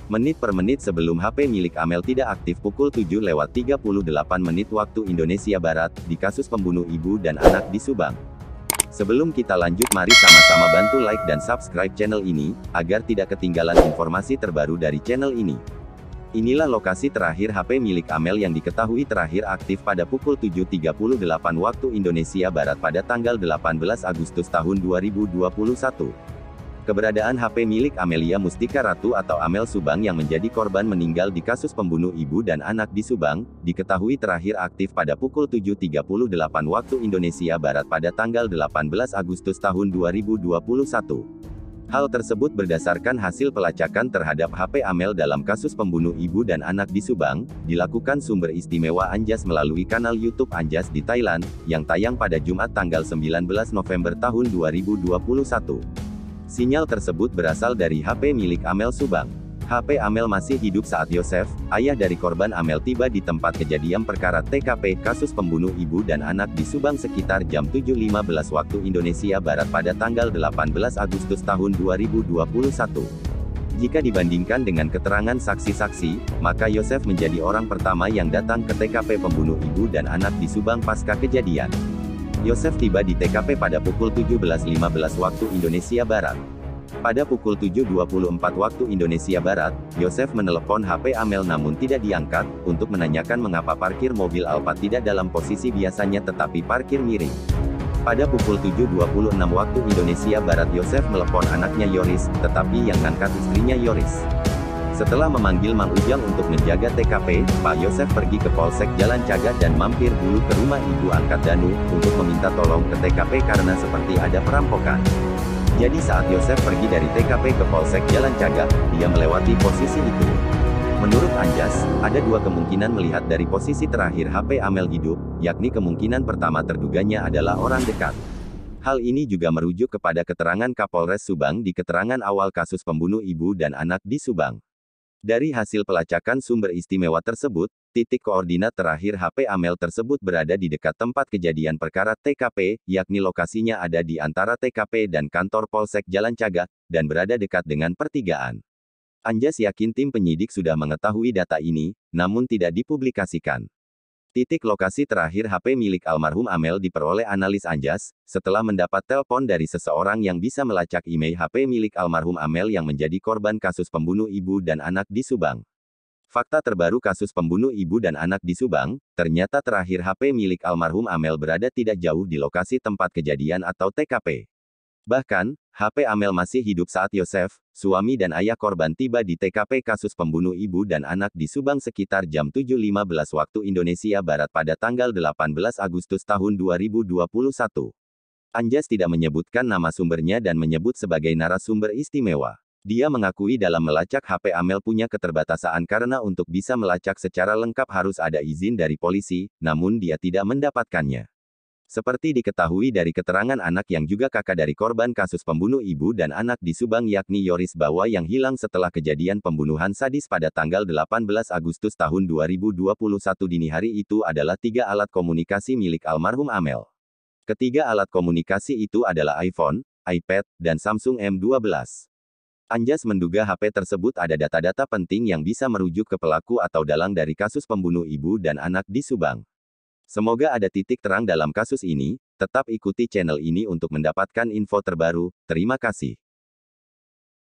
Menit per menit sebelum HP milik Amel tidak aktif pukul 7:38 waktu Indonesia Barat, di kasus pembunuh ibu dan anak di Subang. Sebelum kita lanjut, mari sama-sama bantu like dan subscribe channel ini, agar tidak ketinggalan informasi terbaru dari channel ini. Inilah lokasi terakhir HP milik Amel yang diketahui terakhir aktif pada pukul 7:38 waktu Indonesia Barat pada tanggal 18 Agustus tahun 2021. Keberadaan HP milik Amelia Mustika Ratu atau Amel Subang yang menjadi korban meninggal di kasus pembunuh ibu dan anak di Subang, diketahui terakhir aktif pada pukul 7:38 waktu Indonesia Barat pada tanggal 18 Agustus tahun 2021. Hal tersebut berdasarkan hasil pelacakan terhadap HP Amel dalam kasus pembunuh ibu dan anak di Subang, dilakukan sumber istimewa Anjas melalui kanal YouTube Anjas di Thailand, yang tayang pada Jumat tanggal 19 November tahun 2021. Sinyal tersebut berasal dari HP milik Amel Subang. HP Amel masih hidup saat Yosef, ayah dari korban Amel tiba di tempat kejadian perkara TKP kasus pembunuh ibu dan anak di Subang sekitar jam 7:15 waktu Indonesia Barat pada tanggal 18 Agustus tahun 2021. Jika dibandingkan dengan keterangan saksi-saksi, maka Yosef menjadi orang pertama yang datang ke TKP pembunuh ibu dan anak di Subang pasca kejadian. Yosef tiba di TKP pada pukul 17:15 waktu Indonesia Barat. Pada pukul 7:24 waktu Indonesia Barat, Yosef menelepon HP Amel namun tidak diangkat, untuk menanyakan mengapa parkir mobil Alphard tidak dalam posisi biasanya tetapi parkir miring. Pada pukul 7:26 waktu Indonesia Barat Yosef melepon anaknya Yoris, tetapi yang ngangkat istrinya Yoris. Setelah memanggil Mang Ujang untuk menjaga TKP, Pak Yosef pergi ke Polsek Jalan Cagak dan mampir dulu ke rumah ibu angkat Danu, untuk meminta tolong ke TKP karena seperti ada perampokan. Jadi saat Yosef pergi dari TKP ke Polsek Jalan Cagak, dia melewati posisi itu. Menurut Anjas, ada dua kemungkinan melihat dari posisi terakhir HP Amel hidup, yakni kemungkinan pertama terduganya adalah orang dekat. Hal ini juga merujuk kepada keterangan Kapolres Subang di keterangan awal kasus pembunuh ibu dan anak di Subang. Dari hasil pelacakan sumber istimewa tersebut, titik koordinat terakhir HP Amel tersebut berada di dekat tempat kejadian perkara TKP, yakni lokasinya ada di antara TKP dan kantor Polsek Jalan Cagak, dan berada dekat dengan pertigaan. Anjas yakin tim penyidik sudah mengetahui data ini, namun tidak dipublikasikan. Titik lokasi terakhir HP milik almarhum Amel diperoleh analis Anjas, setelah mendapat telepon dari seseorang yang bisa melacak email HP milik almarhum Amel yang menjadi korban kasus pembunuh ibu dan anak di Subang. Fakta terbaru kasus pembunuh ibu dan anak di Subang, ternyata terakhir HP milik almarhum Amel berada tidak jauh di lokasi tempat kejadian atau TKP. Bahkan, HP Amel masih hidup saat Yosef, suami dan ayah korban tiba di TKP kasus pembunuh ibu dan anak di Subang sekitar jam 7:15 waktu Indonesia Barat pada tanggal 18 Agustus tahun 2021. Anjas tidak menyebutkan nama sumbernya dan menyebut sebagai narasumber istimewa. Dia mengakui dalam melacak HP Amel punya keterbatasan karena untuk bisa melacak secara lengkap harus ada izin dari polisi, namun dia tidak mendapatkannya. Seperti diketahui dari keterangan anak yang juga kakak dari korban kasus pembunuh ibu dan anak di Subang yakni Yoris Bawa yang hilang setelah kejadian pembunuhan sadis pada tanggal 18 Agustus tahun 2021 dini hari itu adalah 3 alat komunikasi milik almarhum Amel. Ketiga alat komunikasi itu adalah iPhone, iPad, dan Samsung M12. Anjas menduga HP tersebut ada data-data penting yang bisa merujuk ke pelaku atau dalang dari kasus pembunuh ibu dan anak di Subang. Semoga ada titik terang dalam kasus ini, tetap ikuti channel ini untuk mendapatkan info terbaru, terima kasih.